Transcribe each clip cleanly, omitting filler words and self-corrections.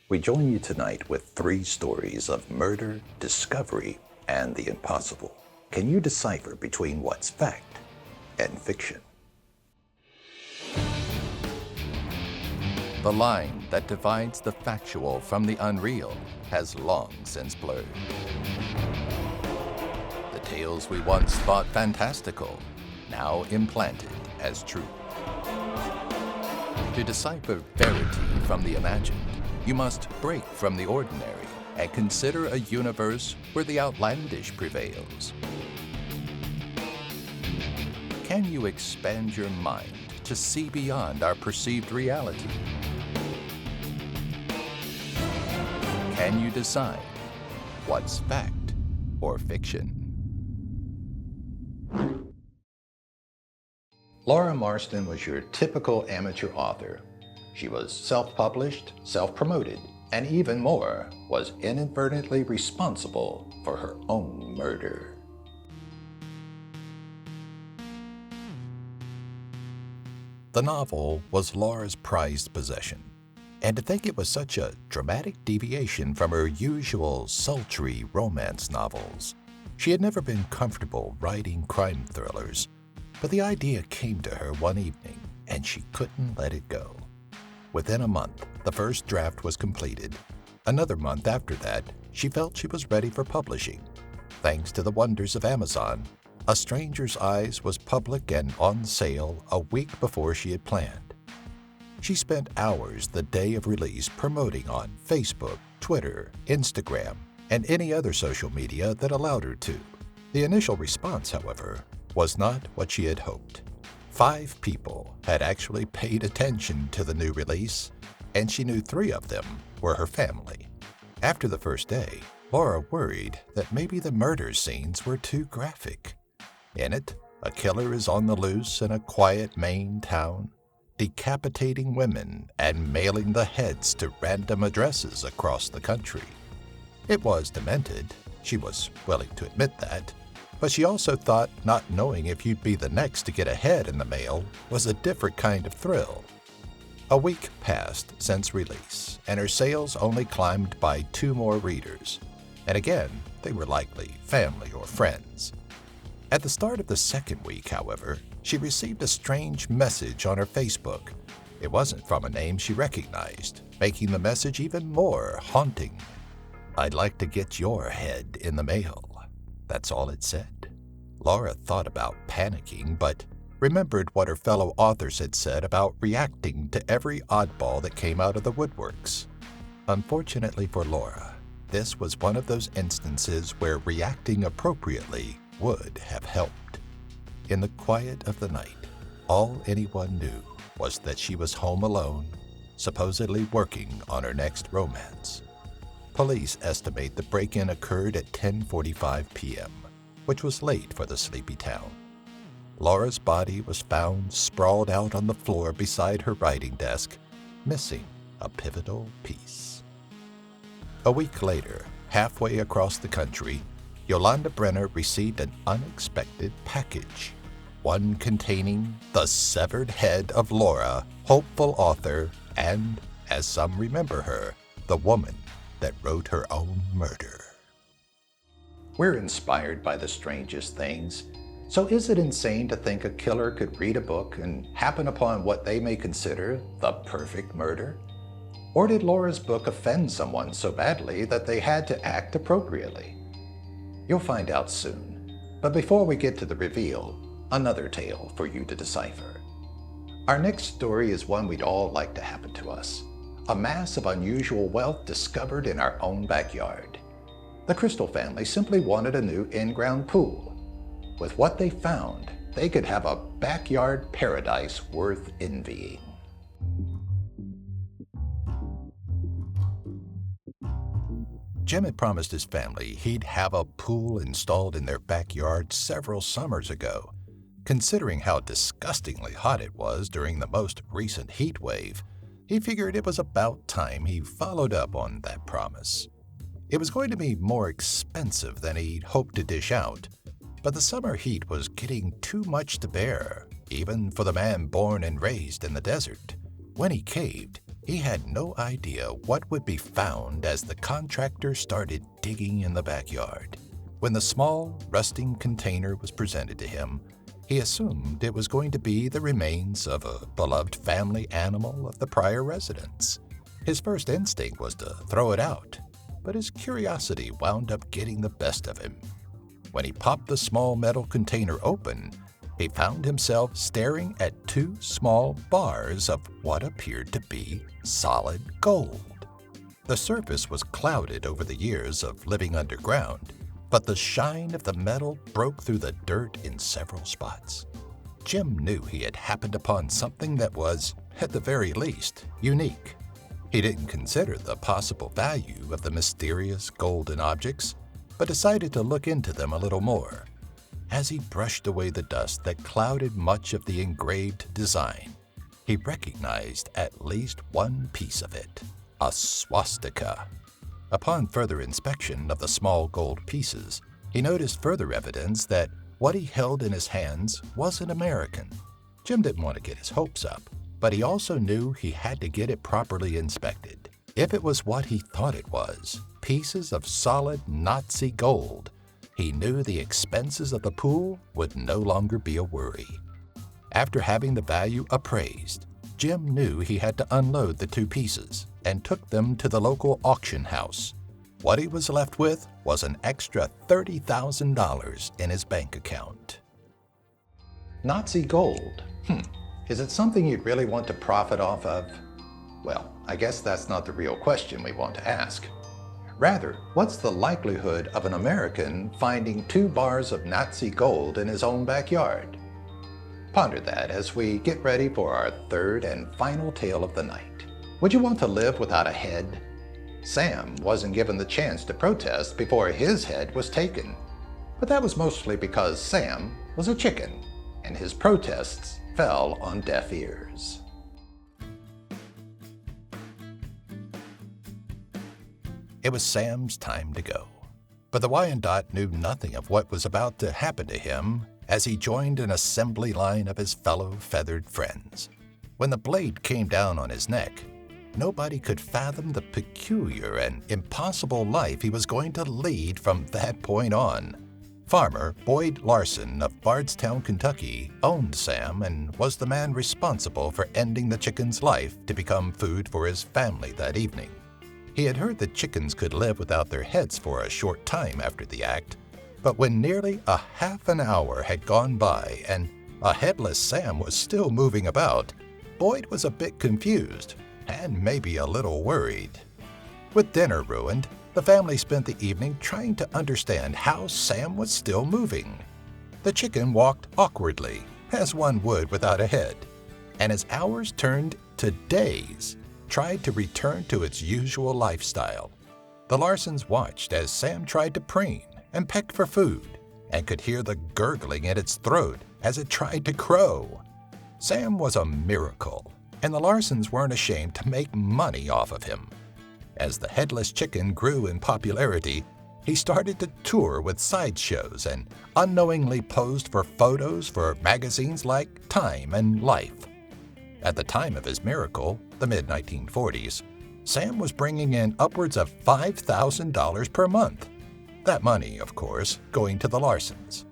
We join you tonight with 3 stories of murder, discovery, and the impossible. Can you decipher between what's fact and fiction? The line that divides the factual from the unreal has long since blurred. The tales we once thought fantastical, now implanted as truth. To decipher verity from the imagined, you must break from the ordinary and consider a universe where the outlandish prevails. Can you expand your mind to see beyond our perceived reality? Can you decide what's fact or fiction? Laura Marston was your typical amateur author. She was self-published, self-promoted, and even more, was inadvertently responsible for her own murder. The novel was Laura's prized possession, and to think it was such a dramatic deviation from her usual sultry romance novels. She had never been comfortable writing crime thrillers, but the idea came to her one evening, and she couldn't let it go. Within a month, the first draft was completed. Another month after that, she felt she was ready for publishing. Thanks to the wonders of Amazon, A Stranger's Eyes was public and on sale a week before she had planned. She spent hours the day of release promoting on Facebook, Twitter, Instagram, and any other social media that allowed her to. The initial response, however, was not what she had hoped. 5 people had actually paid attention to the new release, and she knew 3 of them were her family. After the first day, Laura worried that maybe the murder scenes were too graphic. In it, a killer is on the loose in a quiet Maine town, decapitating women and mailing the heads to random addresses across the country. It was demented, she was willing to admit that, but she also thought not knowing if you'd be the next to get a head in the mail was a different kind of thrill. A week passed since release, and her sales only climbed by 2 more readers. And again, they were likely family or friends. At the start of the second week, however, she received a strange message on her Facebook. It wasn't from a name she recognized, making the message even more haunting. "I'd like to get your head in the mail." That's all it said. Laura thought about panicking, but remembered what her fellow authors had said about reacting to every oddball that came out of the woodworks. Unfortunately for Laura, this was one of those instances where reacting appropriately would have helped. In the quiet of the night, all anyone knew was that she was home alone, supposedly working on her next romance. Police estimate the break-in occurred at 10:45 p.m., which was late for the sleepy town. Laura's body was found sprawled out on the floor beside her writing desk, missing a pivotal piece. A week later, halfway across the country, Yolanda Brenner received an unexpected package, one containing the severed head of Laura, hopeful author, and, as some remember her, the woman that wrote her own murder. We're inspired by the strangest things. So is it insane to think a killer could read a book and happen upon what they may consider the perfect murder? Or did Laura's book offend someone so badly that they had to act appropriately? You'll find out soon. But before we get to the reveal, another tale for you to decipher. Our next story is one we'd all like to happen to us. A mass of unusual wealth discovered in our own backyard. The Crystal family simply wanted a new in-ground pool. With what they found, they could have a backyard paradise worth envying. Jim had promised his family he'd have a pool installed in their backyard several summers ago. Considering how disgustingly hot it was during the most recent heat wave, he figured it was about time he followed up on that promise. It was going to be more expensive than he'd hoped to dish out, but the summer heat was getting too much to bear, even for the man born and raised in the desert. When he caved, He had no idea what would be found as the contractor started digging in the backyard. When the small, rusting container was presented to him, he assumed it was going to be the remains of a beloved family animal of the prior residents. His first instinct was to throw it out, but his curiosity wound up getting the best of him. When he popped the small metal container open, he found himself staring at two small bars of what appeared to be solid gold. The surface was clouded over the years of living underground, but the shine of the metal broke through the dirt in several spots. Jim knew he had happened upon something that was, at the very least, unique. He didn't consider the possible value of the mysterious golden objects, but decided to look into them a little more. As he brushed away the dust that clouded much of the engraved design, he recognized at least one piece of it, a swastika. Upon further inspection of the small gold pieces, he noticed further evidence that what he held in his hands wasn't American. Jim didn't want to get his hopes up, but he also knew he had to get it properly inspected. If it was what he thought it was, pieces of solid Nazi gold, he knew the expenses of the pool would no longer be a worry. After having the value appraised, Jim knew he had to unload the two pieces and took them to the local auction house. What he was left with was an extra $30,000 in his bank account. Nazi gold. Is it something you'd really want to profit off of? Well, I guess that's not the real question we want to ask. Rather, what's the likelihood of an American finding 2 bars of Nazi gold in his own backyard? Ponder that as we get ready for our third and final tale of the night. Would you want to live without a head? Sam wasn't given the chance to protest before his head was taken. But that was mostly because Sam was a chicken, and his protests fell on deaf ears. It was Sam's time to go. But the Wyandotte knew nothing of what was about to happen to him as he joined an assembly line of his fellow feathered friends. When the blade came down on his neck, nobody could fathom the peculiar and impossible life he was going to lead from that point on. Farmer Boyd Larson of Bardstown, Kentucky, owned Sam and was the man responsible for ending the chicken's life to become food for his family that evening. He had heard that chickens could live without their heads for a short time after the act, but when nearly a half an hour had gone by and a headless Sam was still moving about, Boyd was a bit confused and maybe a little worried. With dinner ruined, the family spent the evening trying to understand how Sam was still moving. The chicken walked awkwardly, as one would without a head, and as hours turned to days, tried to return to its usual lifestyle. The Larsons watched as Sam tried to preen and peck for food, and could hear the gurgling in its throat as it tried to crow. Sam was a miracle, and the Larsons weren't ashamed to make money off of him. As the headless chicken grew in popularity, he started to tour with sideshows and unknowingly posed for photos for magazines like Time and Life. At the time of his miracle, the mid-1940s, Sam was bringing in upwards of $5,000 per month. That money, of course, going to the Larsons.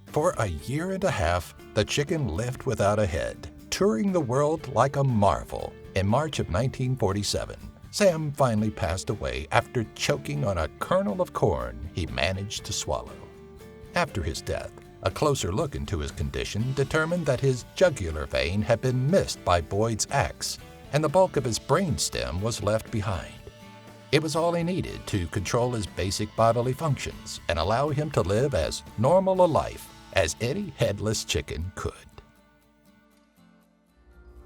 For a year and a half, the chicken lived without a head, touring the world like a marvel. In March of 1947, Sam finally passed away after choking on a kernel of corn he managed to swallow. After his death, a closer look into his condition determined that his jugular vein had been missed by Boyd's axe, and the bulk of his brainstem was left behind. It was all he needed to control his basic bodily functions and allow him to live as normal a life as any headless chicken could.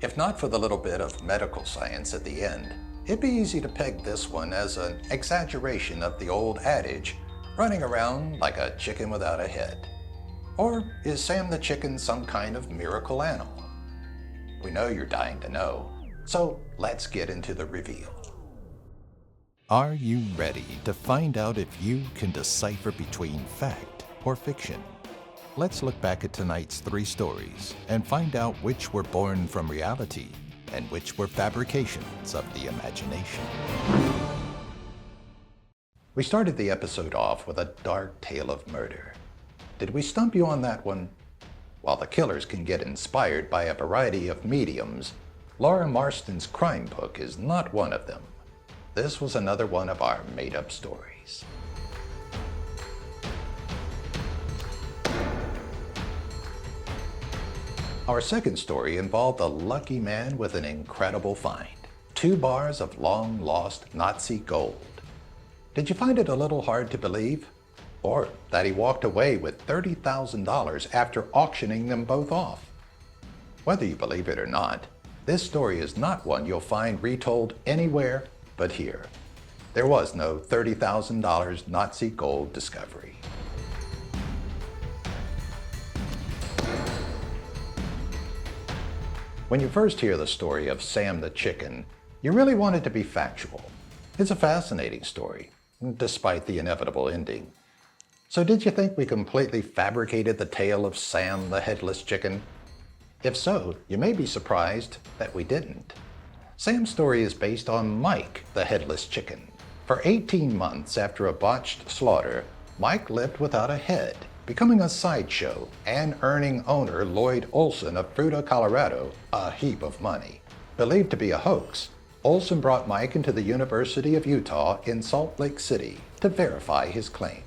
If not for the little bit of medical science at the end, it'd be easy to peg this one as an exaggeration of the old adage, running around like a chicken without a head. Or is Sam the chicken some kind of miracle animal? We know you're dying to know, so let's get into the reveal. Are you ready to find out if you can decipher between fact or fiction? Let's look back at tonight's 3 stories and find out which were born from reality and which were fabrications of the imagination. We started the episode off with a dark tale of murder. Did we stump you on that one? While the killers can get inspired by a variety of mediums, Laura Marston's crime book is not one of them. This was another one of our made-up stories. Our second story involved a lucky man with an incredible find: 2 bars of long-lost Nazi gold. Did you find it a little hard to believe? Or that he walked away with $30,000 after auctioning them both off? Whether you believe it or not, this story is not one you'll find retold anywhere but here. There was no $30,000 Nazi gold discovery. When you first hear the story of Sam the Chicken, you really want it to be factual. It's a fascinating story, despite the inevitable ending. So did you think we completely fabricated the tale of Sam the Headless Chicken? If so, you may be surprised that we didn't. Sam's story is based on Mike the Headless Chicken. For 18 months after a botched slaughter, Mike lived without a head, becoming a sideshow and earning owner Lloyd Olson of Fruita, Colorado, a heap of money. Believed to be a hoax, Olson brought Mike into the University of Utah in Salt Lake City to verify his claims.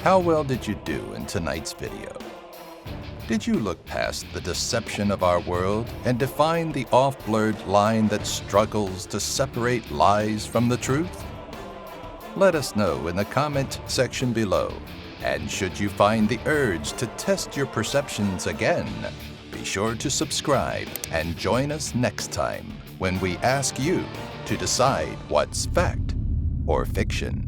How well did you do in tonight's video? Did you look past the deception of our world and define the off-blurred line that struggles to separate lies from the truth? Let us know in the comment section below. And should you find the urge to test your perceptions again, be sure to subscribe and join us next time when we ask you to decide what's fact or fiction.